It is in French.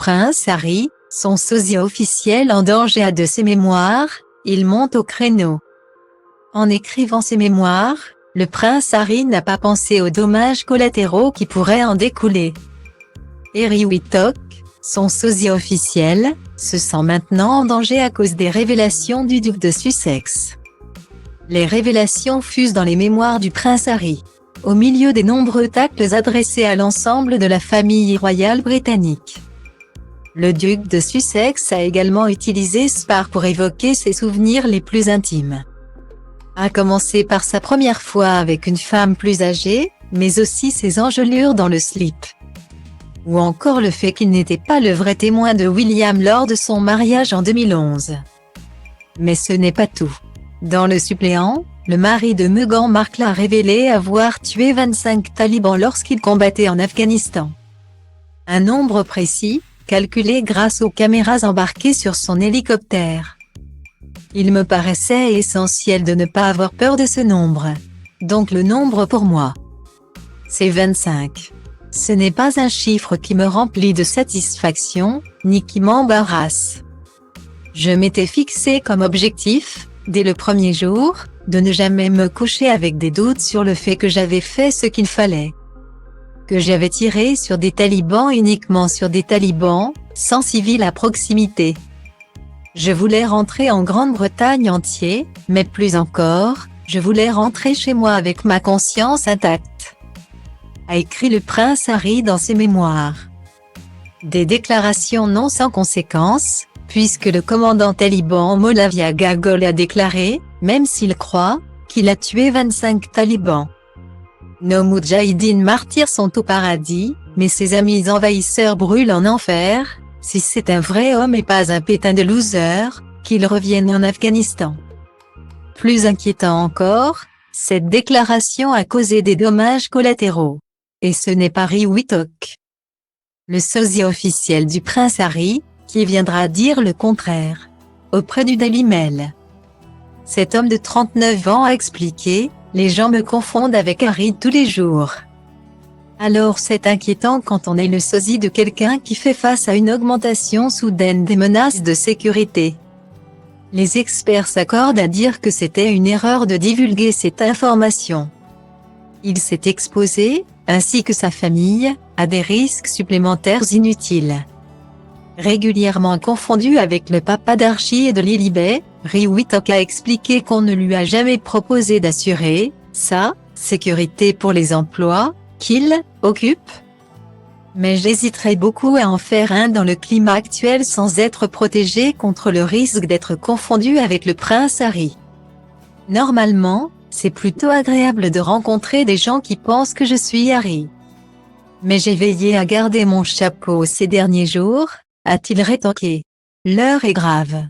prince Harry, son sosie officiel en danger de ses mémoires, il monte au créneau. En écrivant ses mémoires, le prince Harry n'a pas pensé aux dommages collatéraux qui pourraient en découler. Harry Whittock, son sosie officiel, se sent maintenant en danger à cause des révélations du duc de Sussex. Les révélations fusent dans les mémoires du prince Harry, au milieu des nombreux tacles adressés à l'ensemble de la famille royale britannique. Le duc de Sussex a également utilisé Spar pour évoquer ses souvenirs les plus intimes. À commencer par sa première fois avec une femme plus âgée, mais aussi ses engelures dans le slip. Ou encore le fait qu'il n'était pas le vrai témoin de William lors de son mariage en 2011. Mais ce n'est pas tout. Dans le suppléant, le mari de Meghan Markle a révélé avoir tué 25 talibans lorsqu'il combattait en Afghanistan. Un nombre précis, calculé grâce aux caméras embarquées sur son hélicoptère. Il me paraissait essentiel de ne pas avoir peur de ce nombre. Donc le nombre pour moi, c'est 25. Ce n'est pas un chiffre qui me remplit de satisfaction, ni qui m'embarrasse. Je m'étais fixé comme objectif, dès le premier jour, de ne jamais me coucher avec des doutes sur le fait que j'avais fait ce qu'il fallait. Que j'avais tiré sur des talibans uniquement sur des talibans, sans civils à proximité. Je voulais rentrer en Grande-Bretagne entier, mais plus encore, je voulais rentrer chez moi avec ma conscience intacte. A écrit le prince Harry dans ses mémoires. Des déclarations non sans conséquences, puisque le commandant taliban Molavia Gagol a déclaré, même s'il croit, qu'il a tué 25 talibans. Nos moudjahidines martyrs sont au paradis, mais ses amis envahisseurs brûlent en enfer. Si c'est un vrai homme et pas un pétain de loser, qu'il revienne en Afghanistan. Plus inquiétant encore, cette déclaration a causé des dommages collatéraux. Et ce n'est pas Harry Whittock, le sosie officiel du prince Harry, qui viendra dire le contraire, auprès du Daily Mail. Cet homme de 39 ans a expliqué, « Les gens me confondent avec Harry tous les jours. » Alors c'est inquiétant quand on est le sosie de quelqu'un qui fait face à une augmentation soudaine des menaces de sécurité. Les experts s'accordent à dire que c'était une erreur de divulguer cette information. Il s'est exposé, ainsi que sa famille, à des risques supplémentaires inutiles. Régulièrement confondu avec le papa d'Archie et de Lilibet, Harry Whittock a expliqué qu'on ne lui a jamais proposé d'assurer sa sécurité pour les emplois qu'il occupe. Mais j'hésiterais beaucoup à en faire un dans le climat actuel sans être protégé contre le risque d'être confondu avec le prince Harry. Normalement, c'est plutôt agréable de rencontrer des gens qui pensent que je suis Harry. Mais j'ai veillé à garder mon chapeau ces derniers jours, a-t-il rétorqué. L'heure est grave.